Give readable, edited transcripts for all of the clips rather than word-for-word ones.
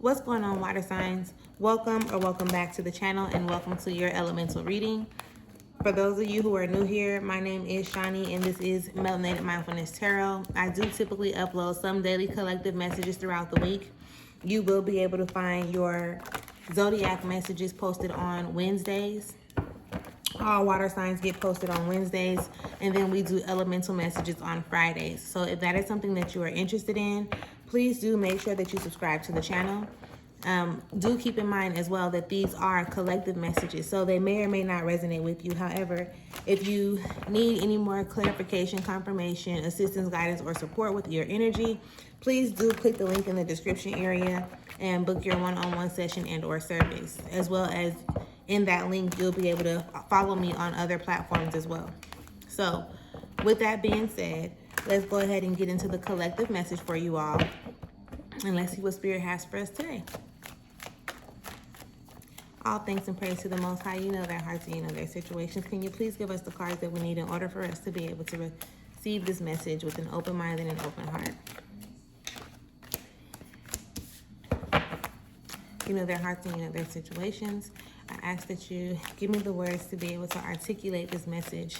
What's going on, water signs? Welcome back to the channel, and welcome to your elemental reading. For those of you who are new here, my name is Shani, and this is Melanated Mindfulness Tarot. I do typically upload some daily collective messages throughout the week. You will be able to find your zodiac messages posted on Wednesdays. All water signs get posted on Wednesdays, and then we do elemental messages on Fridays. So if that is something that you are interested in, please do make sure that you subscribe to the channel. Do keep in mind as well that these are collective messages, so they may or may not resonate with you. However, if you need any more clarification, confirmation, assistance, guidance, or support with your energy, please do click the link in the description area and book your one-on-one session and or service. As well as in that link, you'll be able to follow me on other platforms as well. So with that being said, let's go ahead and get into the collective message for you all, and let's see what Spirit has for us today. All thanks and praise to the Most High. You know their hearts and you know their situations. Can you please give us the cards that we need in order for us to be able to receive this message with an open mind and an open heart? You know their hearts and you know their situations. I ask that you give me the words to be able to articulate this message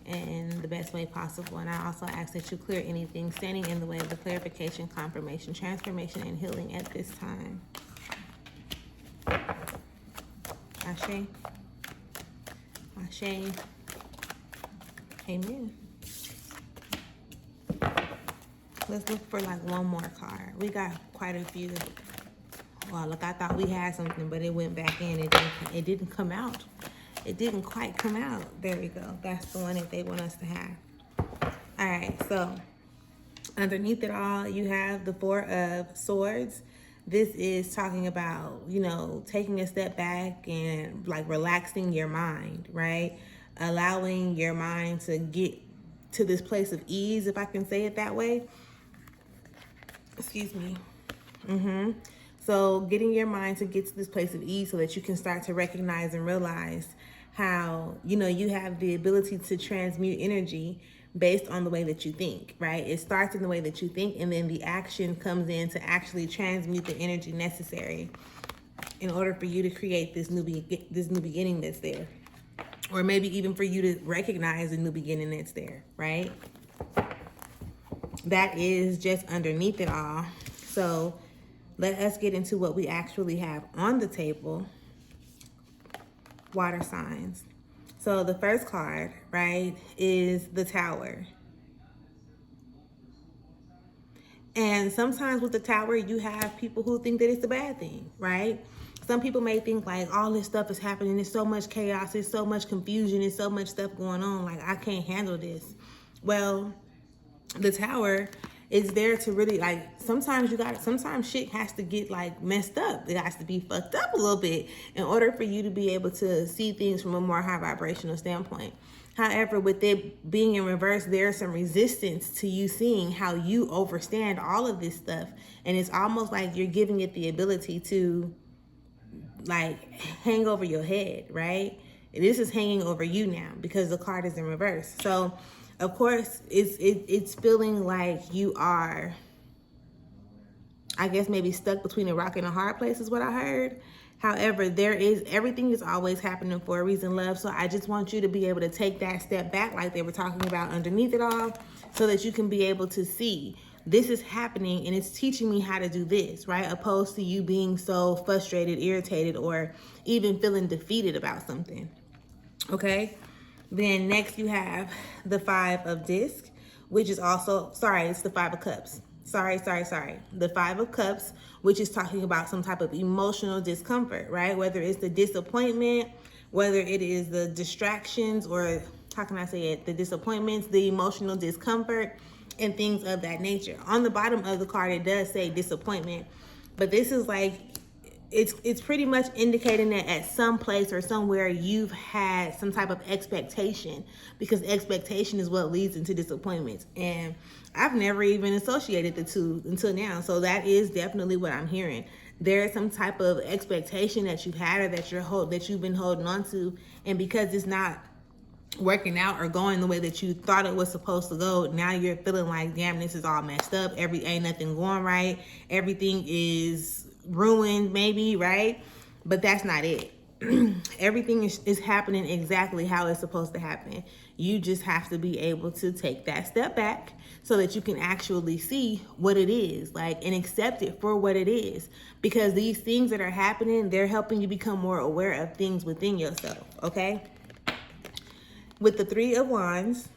in the best way possible. And I also ask that you clear anything standing in the way of the clarification, confirmation, transformation, and healing at this time. Ashe. Ashe. Amen. Let's look for like one more card. We got quite a few. Well, look, I thought we had something, but it went back in. It didn't come out. It didn't quite come out. There we go. That's the one that they want us to have. All right, so underneath it all, you have the Four of Swords. This is talking about, you know, taking a step back and like relaxing your mind, right? Allowing your mind to get to this place of ease, if I can say it that way. Excuse me. So getting your mind to get to this place of ease so that you can start to recognize and realize how, you know, you have the ability to transmute energy based on the way that you think, right? It starts in the way that you think, and then the action comes in to actually transmute the energy necessary in order for you to create this new beginning that's there. Or maybe even for you to recognize the new beginning that's there, right? That is just underneath it all. So let us get into what we actually have on the table. Water signs. So the first card, right, is the Tower. And sometimes with the Tower, you have people who think that it's a bad thing, right? Some people may think like all this stuff is happening. There's so much chaos. There's so much confusion. There's so much stuff going on. Like, I can't handle this. Well, the Tower is there to really, like, sometimes shit has to get like messed up. It has to be fucked up a little bit in order for you to be able to see things from a more high vibrational standpoint. However, with it being in reverse, there's some resistance to you seeing how you overstand all of this stuff. And it's almost like you're giving it the ability to like hang over your head, right? This is hanging over you now because the card is in reverse. So of course, it's feeling like you are, I guess, maybe stuck between a rock and a hard place is what I heard. However, everything is always happening for a reason, love. So I just want you to be able to take that step back like they were talking about underneath it all, so that you can be able to see this is happening and it's teaching me how to do this, right? Opposed to you being so frustrated, irritated, or even feeling defeated about something, okay? Then next you have the Five of Discs, which is also, it's the Five of Cups. The Five of Cups, which is talking about some type of emotional discomfort, right? Whether it's the disappointment, whether it is the distractions, or how can I say it? The disappointments, the emotional discomfort, and things of that nature. On the bottom of the card, it does say disappointment, but this is like, it's pretty much indicating that at some place or somewhere you've had some type of expectation, because expectation is what leads into disappointments. And I've never even associated the two until now. So that is definitely what I'm hearing. There is some type of expectation that you've had, or that you've been holding on to, and because it's not working out or going the way that you thought it was supposed to go, now you're feeling like, damn, this is all messed up. Ain't nothing going right. Everything is ruined maybe, right? But that's not it. Everything is happening exactly how it's supposed to happen. You just have to be able to take that step back so that you can actually see what it is, like, and accept it for what it is. Because these things that are happening, they're helping you become more aware of things within yourself, okay? With the Three of Wands,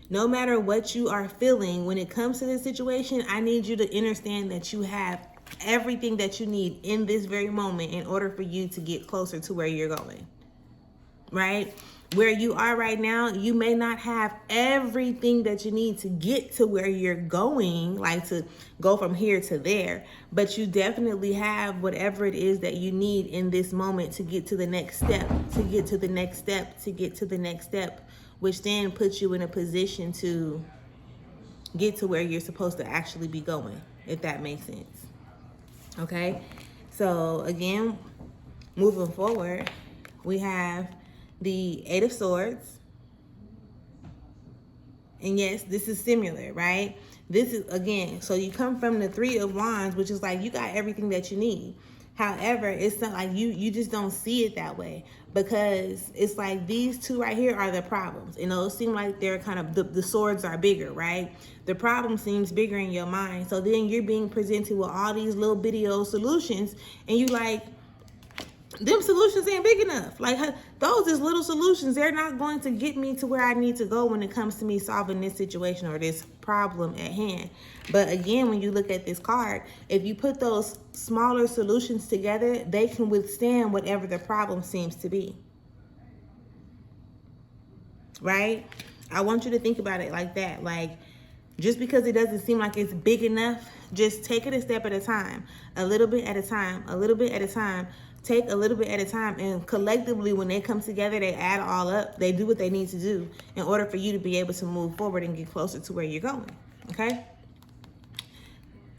no matter what you are feeling when it comes to this situation, I need you to understand that you have everything that you need in this very moment in order for you to get closer to where you're going, right? Where you are right now, you may not have everything that you need to get to where you're going, like to go from here to there, but you definitely have whatever it is that you need in this moment to get to the next step, to get to the next step, to get to the next step, which then puts you in a position to get to where you're supposed to actually be going, if that makes sense. Okay, so again, moving forward, we have the Eight of Swords. And yes, this is similar, right? This is, again, so you come from the Three of Wands, which is like you got everything that you need. However, it's not like you just don't see it that way, because it's like these two right here are the problems. And those seem like they're kind of, the swords are bigger, right? The problem seems bigger in your mind. So then you're being presented with all these little bitty old solutions, and you like, them solutions ain't big enough. Like, those is little solutions. They're not going to get me to where I need to go when it comes to me solving this situation or this problem at hand. But again, when you look at this card, if you put those smaller solutions together, they can withstand whatever the problem seems to be. Right? I want you to think about it like that. Like, just because it doesn't seem like it's big enough, just take it a step at a time, a little bit at a time, a little bit at a time. Take a little bit at a time, and collectively, when they come together, they add all up. They do what they need to do in order for you to be able to move forward and get closer to where you're going, okay?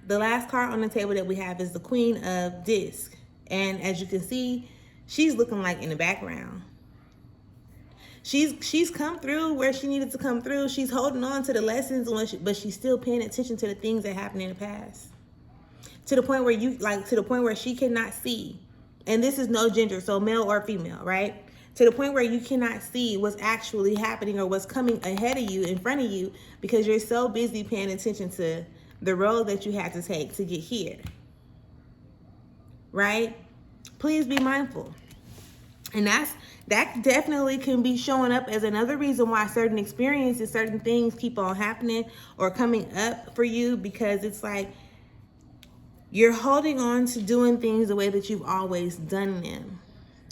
The last card on the table that we have is the Queen of Discs. And as you can see, she's looking like in the background. She's come through where she needed to come through. She's holding on to the lessons, but she's still paying attention to the things that happened in the past. To the point where to the point where she cannot see. And this is no gender, so male or female, right? To the point where you cannot see what's actually happening or what's coming ahead of you, in front of you, because you're so busy paying attention to the road that you had to take to get here, right? Please be mindful. And that definitely can be showing up as another reason why certain experiences, certain things keep on happening or coming up for you, because it's like, you're holding on to doing things the way that you've always done them.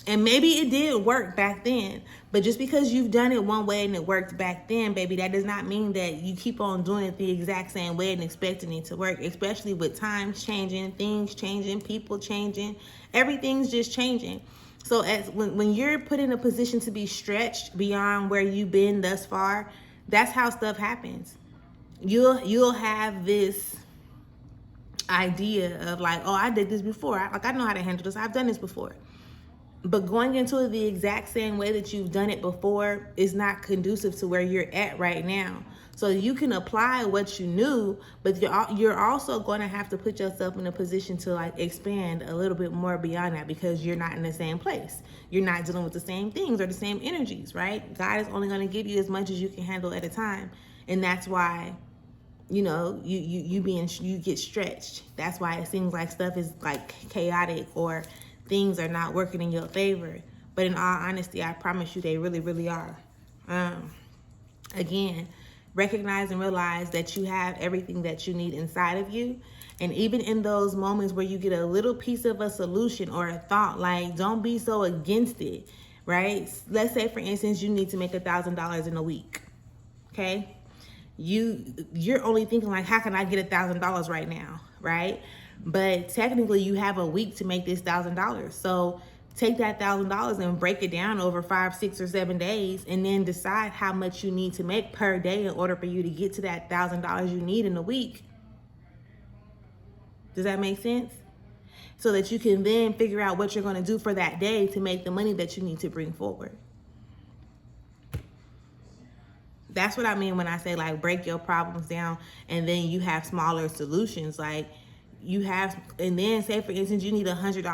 And maybe it did work back then, but just because you've done it one way and it worked back then, baby, that does not mean that you keep on doing it the exact same way and expecting it to work, especially with times changing, things changing, people changing, everything's just changing. So when you're put in a position to be stretched beyond where you've been thus far, that's how stuff happens. You'll have this idea of like, oh, I did this before. I know how to handle this. I've done this before. But going into it the exact same way that you've done it before is not conducive to where you're at right now. So you can apply what you knew, but you're also going to have to put yourself in a position to like expand a little bit more beyond that, because you're not in the same place. You're not dealing with the same things or the same energies, right? God is only going to give you as much as you can handle at a time. And that's why, you know, you get stretched. That's why it seems like stuff is like chaotic or things are not working in your favor. But in all honesty, I promise you they really, really are. Again, recognize and realize that you have everything that you need inside of you. And even in those moments where you get a little piece of a solution or a thought, like, don't be so against it, right? Let's say, for instance, you need to make $1,000 in a week, okay? You're only thinking like, how can I get $1,000 right now, right? But technically you have a week to make this $1,000. So take that $1,000 and break it down over 5, 6, or 7 days, and then decide how much you need to make per day in order for you to get to that $1,000 you need in a week. Does that make sense? So that you can then figure out what you're going to do for that day to make the money that you need to bring forward. That's what I mean when I say like break your problems down and then you have smaller solutions. Like, you have, and then say for instance, you need $100,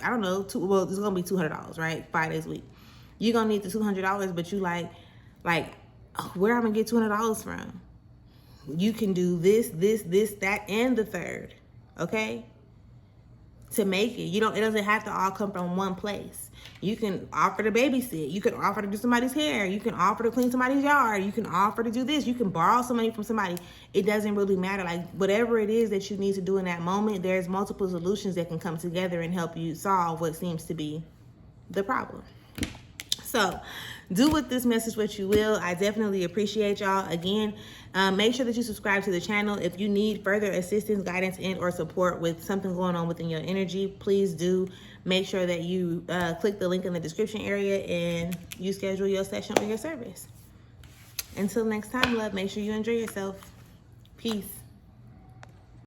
I don't know, well, it's gonna be $200, right? 5 days a week. You're gonna need the $200, but you like, where am I gonna get $200 from? You can do this, that, and the third, okay? To make it. It doesn't have to all come from one place. You can offer to babysit. You can offer to do somebody's hair. You can offer to clean somebody's yard. You can offer to do this. You can borrow some money from somebody. It doesn't really matter. Like, whatever it is that you need to do in that moment, there's multiple solutions that can come together and help you solve what seems to be the problem. So do with this message what you will. I definitely appreciate y'all. Again, make sure that you subscribe to the channel. If you need further assistance, guidance, and or support with something going on within your energy, please do make sure that you click the link in the description area and you schedule your session or your service. Until next time, love, make sure you enjoy yourself. Peace.